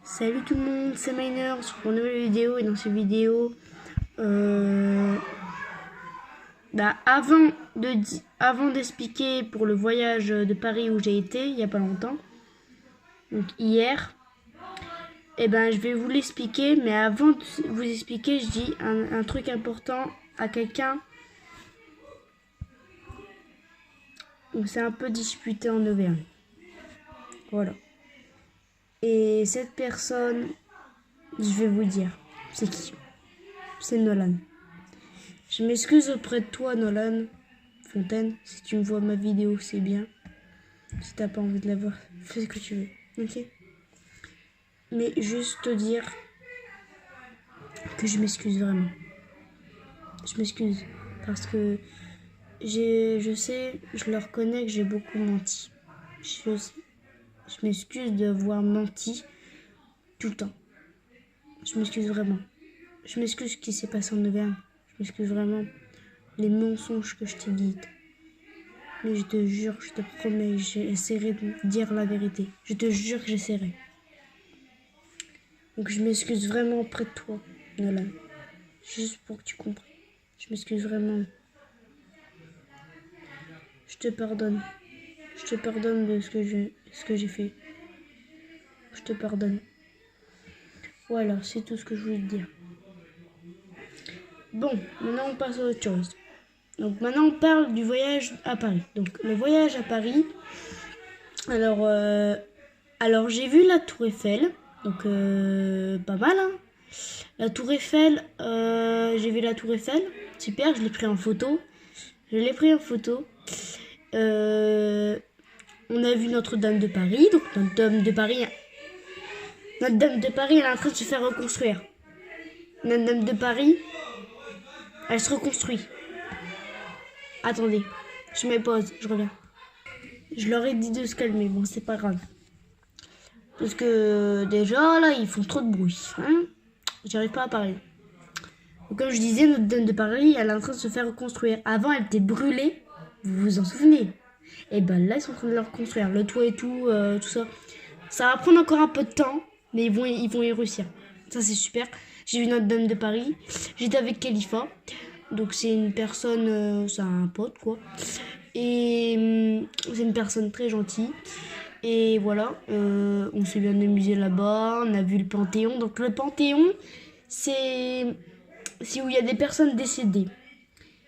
Salut tout le monde, c'est Miner pour une nouvelle vidéo et dans cette vidéo, avant d'expliquer pour le voyage de Paris où j'ai été il y a pas longtemps, donc hier, je vais vous l'expliquer, mais avant de vous expliquer, je dis un truc important à quelqu'un. On s'est un peu disputé en Auvergne, voilà. Et cette personne, je vais vous dire, c'est qui? C'est Nolan. Je m'excuse auprès de toi, Nolan Fontaine. Si tu me vois ma vidéo, c'est bien. Si t'as pas envie de la voir, fais ce que tu veux. Ok? Mais juste te dire que je m'excuse vraiment. Je m'excuse. Parce que je sais, je le reconnais que j'ai beaucoup menti. Je m'excuse d'avoir menti tout le temps. Je m'excuse vraiment. Je m'excuse ce qui s'est passé en Auvergne. Je m'excuse vraiment les mensonges que je t'ai dit. Mais je te jure, je te promets, j'essaierai de dire la vérité. Je te jure que j'essaierai. Donc je m'excuse vraiment auprès de toi, Nolan. Juste pour que tu comprennes. Je m'excuse vraiment. Je te pardonne. Je te pardonne de ce que j'ai fait. Je te pardonne. Voilà, c'est tout ce que je voulais te dire. Bon, maintenant on passe à autre chose. Donc maintenant on parle du voyage à Paris. Donc le voyage à Paris. Alors j'ai vu la Tour Eiffel. Donc pas mal, hein. La Tour Eiffel, j'ai vu la Tour Eiffel. Super, je l'ai pris en photo. On a vu Notre-Dame de Paris. Donc Notre-Dame de Paris, elle est en train de se faire reconstruire. Notre-Dame de Paris, elle se reconstruit. Attendez, je mets pause, je reviens. Je leur ai dit de se calmer, bon c'est pas grave. Parce que déjà là, ils font trop de bruit. Hein, j'arrive pas à parler. Donc, comme je disais, Notre-Dame de Paris, elle est en train de se faire reconstruire. Avant, elle était brûlée. Vous vous en souvenez? Et ben là, ils sont en train de la reconstruire. Le toit et tout, tout ça. Ça va prendre encore un peu de temps, mais ils vont y réussir. Ça, c'est super. J'ai vu Notre-Dame de Paris. J'étais avec Khalifa. Donc, c'est une personne, c'est un pote, quoi. Et c'est une personne très gentille. Et voilà, on s'est bien amusé là-bas. On a vu le Panthéon. Donc, le Panthéon, c'est où il y a des personnes décédées.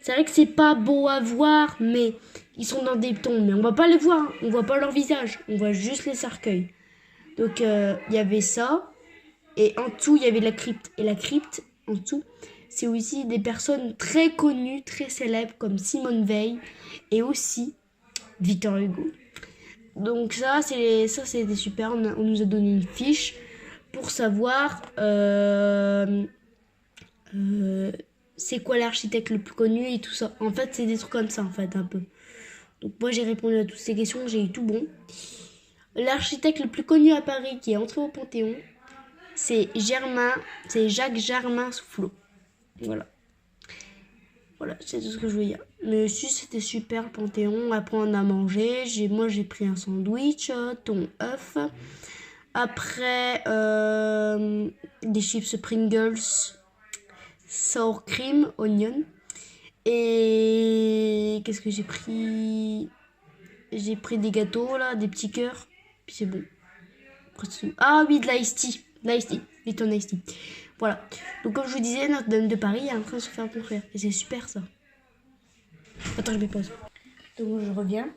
C'est vrai que c'est pas beau à voir, mais ils sont dans des tombes. Mais on va pas les voir, on voit pas leur visage, on voit juste les cercueils. Donc il y avait ça, et en dessous il y avait la crypte. Et la crypte, en dessous, c'est aussi des personnes très connues, très célèbres, comme Simone Veil, et aussi Victor Hugo. Donc ça, c'était super. On nous a donné une fiche pour savoir c'est quoi l'architecte le plus connu et tout ça. En fait, c'est des trucs comme ça, en fait, un peu. Donc moi, j'ai répondu à toutes ces questions, j'ai eu tout bon. L'architecte le plus connu à Paris qui est entré au Panthéon, c'est Jacques Germain Soufflot. Voilà. Voilà, c'est tout ce que je voulais dire. Mais si, c'était super le Panthéon. Après, on a mangé. Moi, j'ai pris un sandwich, thon, œuf. Après, des chips Pringles, sour cream, onion. Et qu'est-ce que j'ai pris? J'ai pris des gâteaux là, des petits cœurs. Puis c'est bon. Ah oui, de l'ice tea. L'ice tea. Lipton ice tea. Voilà. Donc comme je vous disais, Notre-Dame de Paris est en train de se faire construire. Et c'est super ça. Attends, je me pose. Donc je reviens.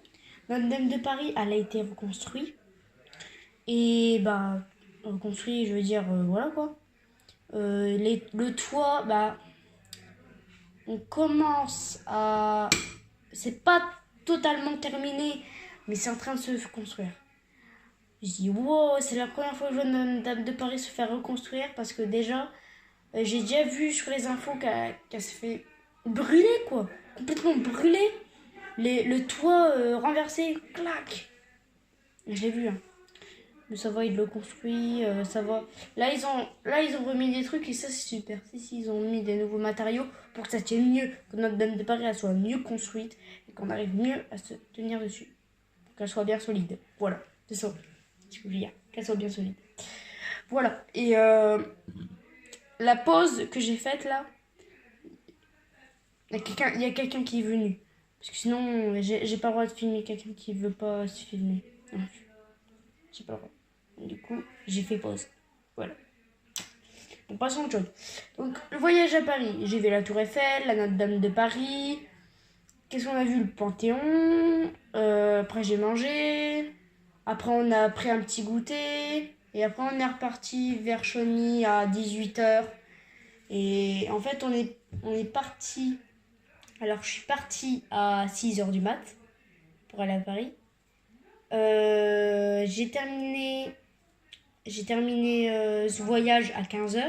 Notre-Dame de Paris, elle a été reconstruite. Et reconstruit, je veux dire, voilà quoi. Le toit, on commence à... C'est pas totalement terminé, mais c'est en train de se construire. Je dis, wow, c'est la première fois que je vois Notre-Dame de Paris se faire reconstruire parce que déjà, j'ai déjà vu sur les infos qu'elle se fait brûler, quoi. Complètement brûler. Le toit renversé, clac. Je l'ai vu, hein. Mais ça va, ils l'ont construit, ça va. Là, ils ont remis des trucs et ça, c'est super. Si, ils ont mis des nouveaux matériaux pour que ça tienne mieux, que Notre-Dame de Paris elle soit mieux construite et qu'on arrive mieux à se tenir dessus. Pour qu'elle soit bien solide. Voilà, c'est ça. Je veux dire, qu'elle soit bien solide. Voilà. Et la pause que j'ai faite là, il y a quelqu'un qui est venu. Parce que sinon, j'ai pas le droit de filmer quelqu'un qui veut pas se filmer. Non, j'ai pas le droit. Du coup, j'ai fait pause. Voilà. On passe à autre chose. Donc, le voyage à Paris. J'ai vu la Tour Eiffel, la Notre-Dame de Paris. Qu'est-ce qu'on a vu? Le Panthéon. Après, j'ai mangé. Après, on a pris un petit goûter. Et après, on est reparti vers Chauny à 18h. Et en fait, on est parti. Alors, je suis partie à 6h du mat pour aller à Paris. J'ai terminé ce voyage à 15h.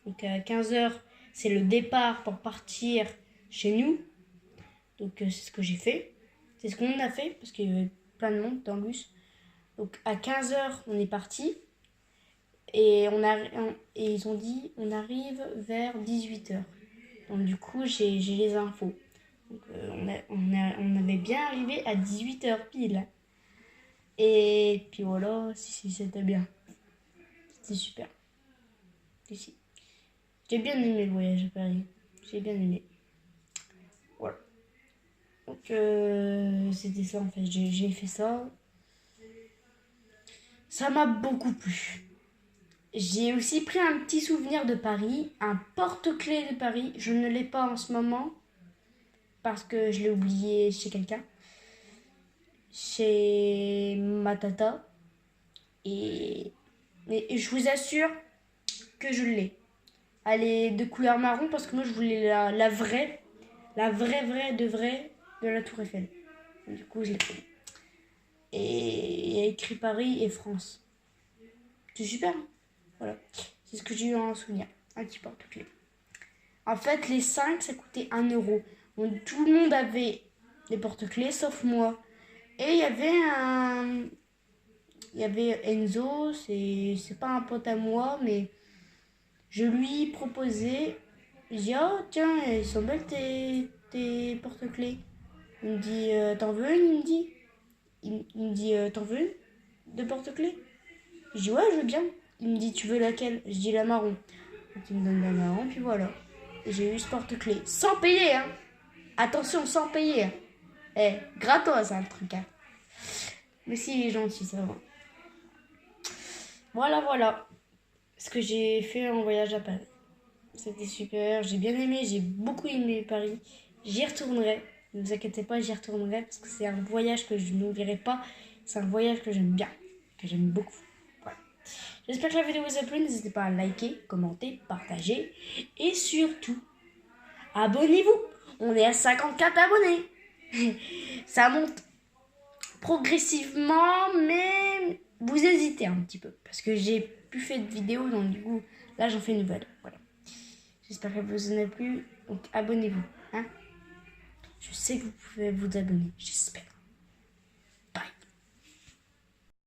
Donc, à 15h, c'est le départ pour partir chez nous. Donc, c'est ce que j'ai fait. C'est ce qu'on a fait parce qu'il y avait plein de monde dans le bus. Donc, à 15h, on est parti. Et ils ont dit on arrive vers 18h. Donc du coup j'ai les infos. Donc, on avait bien arrivé à 18h pile. Et puis voilà, si c'était bien. C'était super. Si. J'ai bien aimé le voyage à Paris. J'ai bien aimé. Voilà. Donc c'était ça en fait. J'ai fait ça. Ça m'a beaucoup plu. J'ai aussi pris un petit souvenir de Paris, un porte-clés de Paris. Je ne l'ai pas en ce moment parce que je l'ai oublié chez quelqu'un, chez ma tata. Mais je vous assure que je l'ai. Elle est de couleur marron parce que moi je voulais la vraie de la Tour Eiffel. Du coup, je l'ai pris. Et il y a écrit Paris et France. C'est super. Voilà. C'est ce que j'ai eu en souvenir. Un petit porte-clés. En fait, les 5, ça coûtait 1€. Donc, tout le monde avait des porte-clés, sauf moi. Et il y avait Enzo, c'est pas un pote à moi, mais je lui proposais. Je dis, oh tiens, ils sont belles tes porte-clés. Il me dit, t'en veux une? Il me dit, t'en veux une de porte-clés? Je dis, ouais, je veux bien. Il me dit, tu veux laquelle? Je dis, la marron. Donc, il me donne la marron, puis voilà. J'ai eu ce porte-clés. Sans payer, hein. Attention, sans payer. Gratos, hein, le truc, hein. Mais si, il est gentil, ça va. Voilà. Ce que j'ai fait en voyage à Paris. C'était super, j'ai bien aimé, j'ai beaucoup aimé Paris. J'y retournerai. Ne vous inquiétez pas, j'y retournerai parce que c'est un voyage que je n'oublierai pas. C'est un voyage que j'aime bien, que j'aime beaucoup. Voilà. J'espère que la vidéo vous a plu. N'hésitez pas à liker, commenter, partager. Et surtout, abonnez-vous. On est à 54 abonnés. Ça monte progressivement, mais vous hésitez un petit peu. Parce que j'ai plus fait de vidéos, donc du coup, là j'en fais une nouvelle. Voilà. J'espère que vous en avez plu. Donc abonnez-vous. Hein, je sais que vous pouvez vous abonner. J'espère.